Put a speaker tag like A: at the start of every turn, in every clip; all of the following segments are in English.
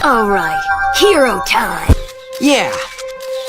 A: Alright, hero time.
B: Yeah.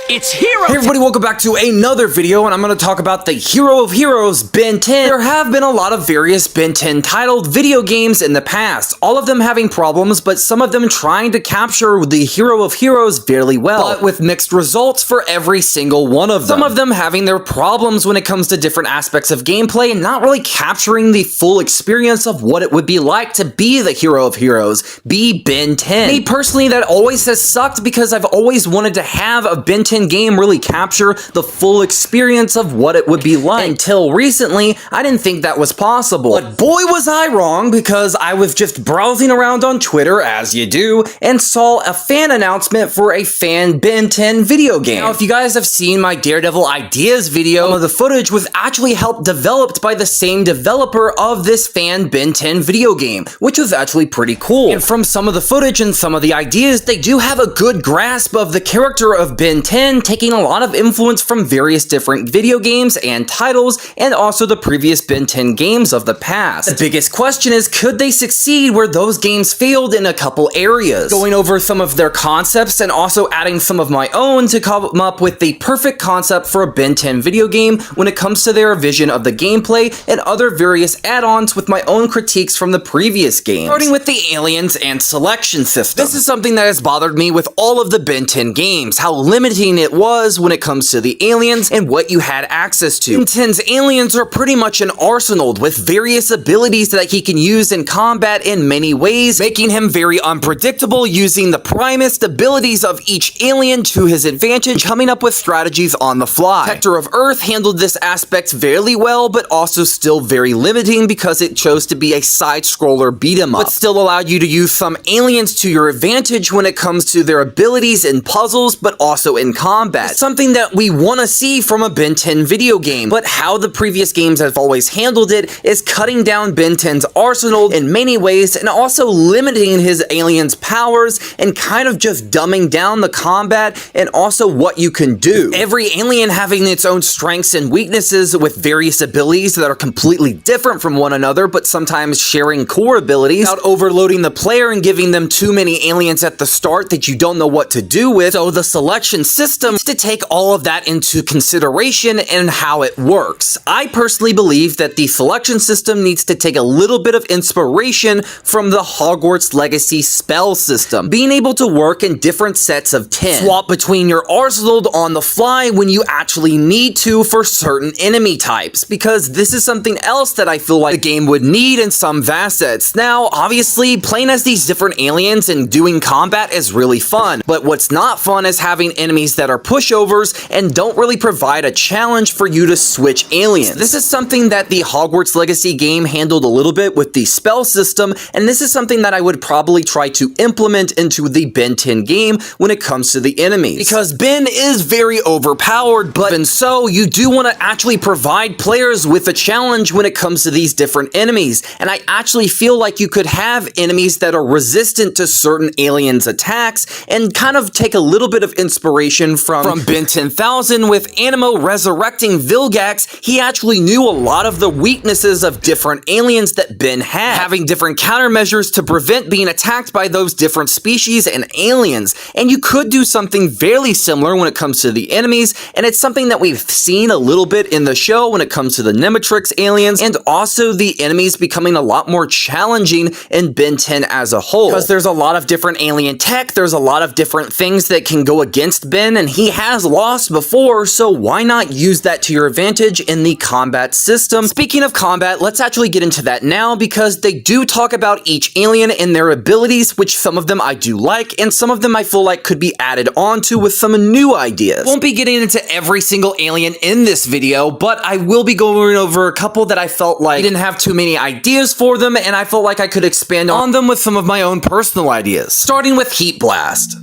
B: It's hero!
C: Hey everybody, welcome back to another video, and I'm going to talk about the hero of heroes, Ben 10. There have been a lot of various Ben 10 titled video games in the past, all of them having problems, but some of them trying to capture the hero of heroes fairly well, but with mixed results for every single one of them. Some of them having their problems when it comes to different aspects of gameplay and not really capturing the full experience of what it would be like to be the hero of heroes, be Ben 10. Me personally, that always has sucked because I've always wanted to have a Ben 10 game really capture the full experience of what it would be like. Until recently, I didn't think that was possible. But boy was I wrong, because I was just browsing around on Twitter, as you do, and saw a fan announcement for a fan Ben 10 video game. Now, if you guys have seen my Daredevil Ideas video, the footage was actually helped developed by the same developer of this fan Ben 10 video game, which was actually pretty cool. And from some of the footage and some of the ideas, they do have a good grasp of the character of Ben 10, taking a lot of influence from various different video games and titles, and also the previous Ben 10 games of the past. The biggest question is, could they succeed where those games failed in a couple areas? Going over some of their concepts and also adding some of my own to come up with the perfect concept for a Ben 10 video game when it comes to their vision of the gameplay and other various add-ons with my own critiques from the previous games. Starting with the aliens and selection system. This is something that has bothered me with all of the Ben 10 games, how limiting it was when it comes to the aliens and what you had access to. Ben 10's aliens are pretty much an arsenal with various abilities that he can use in combat in many ways, making him very unpredictable, using the primest abilities of each alien to his advantage, coming up with strategies on the fly. Protector of Earth handled this aspect fairly well, but also still very limiting because it chose to be a side-scroller beat-em-up, but still allowed you to use some aliens to your advantage when it comes to their abilities in puzzles, but also in combat. Something that we want to see from a Ben 10 video game, but how the previous games have always handled it is cutting down Ben 10's arsenal in many ways and also limiting his aliens' powers and kind of just dumbing down the combat and also what you can do. Every alien having its own strengths and weaknesses with various abilities that are completely different from one another, but sometimes sharing core abilities without overloading the player and giving them too many aliens at the start that you don't know what to do with. So the selection system to take all of that into consideration and how it works. I personally believe that the selection system needs to take a little bit of inspiration from the Hogwarts Legacy spell system, being able to work in different sets of 10. Swap between your arsenal on the fly when you actually need to for certain enemy types, because this is something else that I feel like the game would need in some facets. Now, obviously, playing as these different aliens and doing combat is really fun, but what's not fun is having enemies that are pushovers and don't really provide a challenge for you to switch aliens. This is something that the Hogwarts Legacy game handled a little bit with the spell system, and this is something that I would probably try to implement into the Ben 10 game when it comes to the enemies. Because Ben is very overpowered, but even so, you do want to actually provide players with a challenge when it comes to these different enemies, and I actually feel like you could have enemies that are resistant to certain aliens' attacks and kind of take a little bit of inspiration from Ben 10,000 with Animo resurrecting Vilgax. He actually knew a lot of the weaknesses of different aliens that Ben had, having different countermeasures to prevent being attacked by those different species and aliens. And you could do something fairly similar when it comes to the enemies, and it's something that we've seen a little bit in the show when it comes to the Nematrix aliens, and also the enemies becoming a lot more challenging in Ben 10 as a whole. Because there's a lot of different alien tech, there's a lot of different things that can go against Ben, and he has lost before, so why not use that to your advantage in the combat system? Speaking of combat, let's actually get into that now, because they do talk about each alien and their abilities, which some of them I do like, and some of them I feel like could be added onto with some new ideas. Won't be getting into every single alien in this video, but I will be going over a couple that I felt like I didn't have too many ideas for them, and I felt like I could expand on them with some of my own personal ideas. Starting with Heat Blast.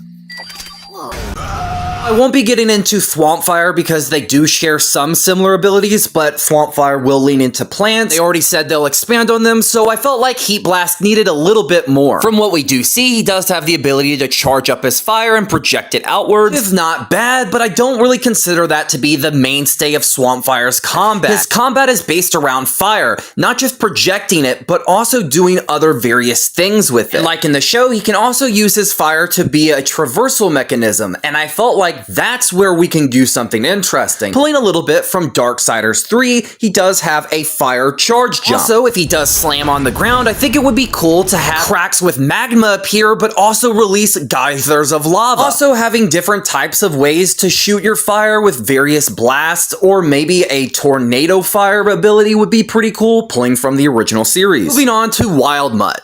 A: Whoa.
C: I won't be getting into Swampfire because they do share some similar abilities, but Swampfire will lean into plants. They already said they'll expand on them, so I felt like Heat Blast needed a little bit more. From what we do see, he does have the ability to charge up his fire and project it outwards. It's not bad, but I don't really consider that to be the mainstay of Swampfire's combat. His combat is based around fire, not just projecting it, but also doing other various things with it. And like in the show, he can also use his fire to be a traversal mechanism, and I felt like that's where we can do something interesting. Pulling a little bit from Darksiders 3, he does have a fire charge jump. Also, if he does slam on the ground, I think it would be cool to have cracks with magma appear, but also release geysers of lava. Also, having different types of ways to shoot your fire with various blasts, or maybe a tornado fire ability would be pretty cool, pulling from the original series. Moving on to Wild Mutt.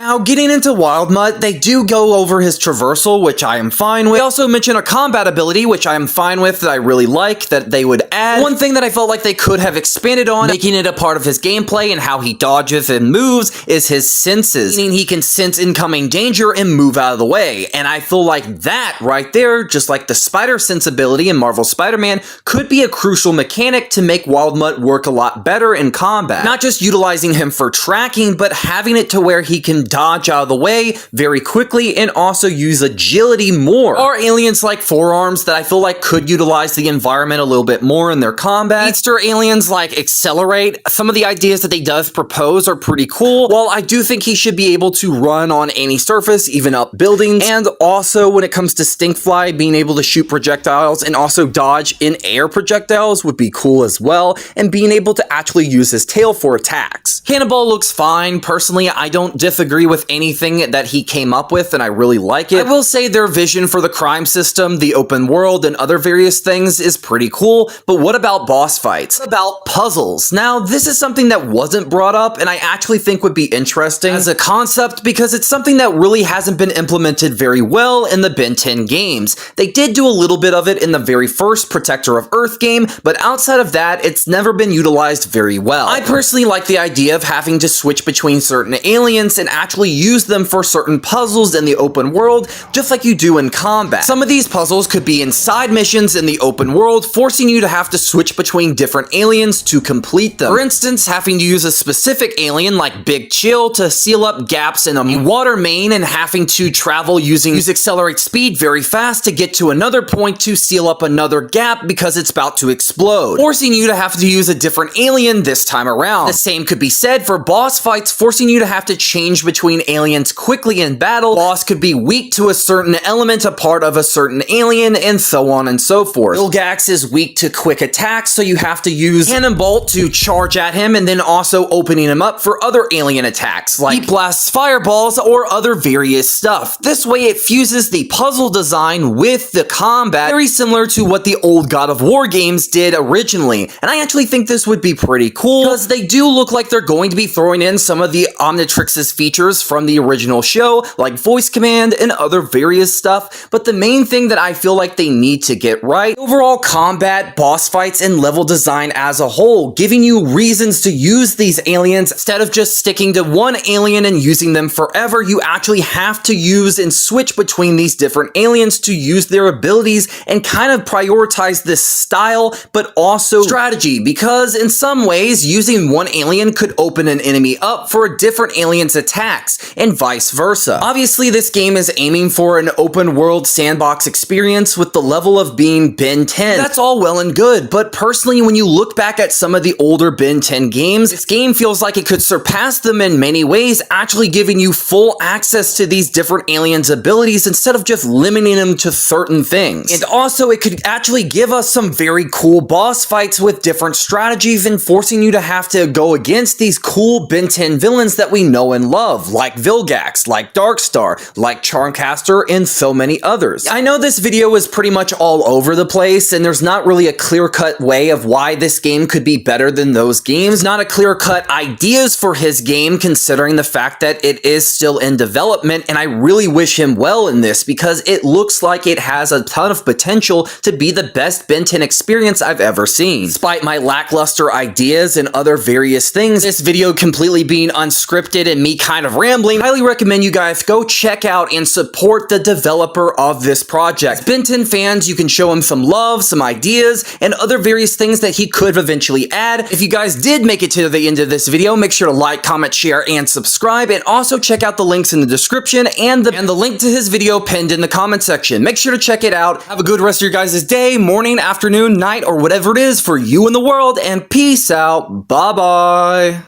C: Now, getting into Wild Mutt, they do go over his traversal, which I am fine with. They also mention a combat ability, which I am fine with, that I really like, that they would add. One thing that I felt like they could have expanded on, making it a part of his gameplay and how he dodges and moves, is his senses. Meaning he can sense incoming danger and move out of the way. And I feel like that right there, just like the spider sense ability in Marvel Spider-Man, could be a crucial mechanic to make Wild Mutt work a lot better in combat. Not just utilizing him for tracking, but having it to where he can dodge out of the way very quickly and also use agility more. There are aliens like Forearms that I feel like could utilize the environment a little bit more in their combat. Speedster aliens like Accelerate, some of the ideas that they does propose are pretty cool. While I do think he should be able to run on any surface, even up buildings, and also when it comes to Stinkfly, being able to shoot projectiles and also dodge in air projectiles would be cool as well, and being able to actually use his tail for attacks. Cannonball looks fine. Personally, I don't disagree with anything that he came up with, and I really like it. I will say their vision for the crime system, the open world, and other various things is pretty cool, but what about boss fights? What about puzzles? Now, this is something that wasn't brought up, and I actually think would be interesting as a concept because it's something that really hasn't been implemented very well in the Ben 10 games. They did do a little bit of it in the very first Protector of Earth game, but outside of that, it's never been utilized very well. I personally like the idea of having to switch between certain aliens and actually use them for certain puzzles in the open world, just like you do in combat. Some of these puzzles could be in side missions in the open world, forcing you to have to switch between different aliens to complete them. For instance, having to use a specific alien like Big Chill to seal up gaps in a water main and having to travel use accelerate speed very fast to get to another point to seal up another gap because it's about to explode, forcing you to have to use a different alien this time around. The same could be said for boss fights, forcing you to have to change between aliens quickly in battle. Boss could be weak to a certain element, a part of a certain alien, and so on and so forth. Vilgax is weak to quick attacks, so you have to use Cannonbolt to charge at him and then also opening him up for other alien attacks, like Heat Blasts, Fireballs, or other various stuff. This way it fuses the puzzle design with the combat, very similar to what the old God of War games did originally. And I actually think this would be pretty cool, because they do look like they're going to be throwing in some of the Omnitrix's features from the original show, like voice command and other various stuff, but the main thing that I feel like they need to get right, overall combat, boss fights, and level design as a whole, giving you reasons to use these aliens instead of just sticking to one alien and using them forever. You actually have to use and switch between these different aliens to use their abilities and kind of prioritize this style, but also strategy, because in some ways, using one alien could open an enemy up for a different alien's attacks, and vice versa. Obviously, this game is aiming for an open world sandbox experience with the level of being Ben 10. That's all well and good, but personally, when you look back at some of the older Ben 10 games, this game feels like it could surpass them in many ways, actually giving you full access to these different aliens' abilities instead of just limiting them to certain things. And also, it could actually give us some very cool boss fights with different strategies and forcing you to have to go against these cool Ben 10 villains that we know and love, like Vilgax, like Darkstar, like Charmcaster, and so many others. I know this video is pretty much all over the place, and there's not really a clear-cut way of why this game could be better than those games. Not a clear-cut ideas for his game, considering the fact that it is still in development, and I really wish him well in this, because it looks like it has a ton of potential to be the best Ben 10 experience I've ever seen. Despite my lackluster ideas and other various things, this video completely being unscripted and me kind of of rambling, I highly recommend you guys go check out and support the developer of this project. As Ben 10 fans, you can show him some love, some ideas, and other various things that he could eventually add. If you guys did make it to the end of this video, make sure to like, comment, share, and subscribe, and also check out the links in the description and the link to his video pinned in the comment section. Make sure to check it out. Have a good rest of your guys' day, morning, afternoon, night, or whatever it is for you in the world, and peace out. Bye-bye.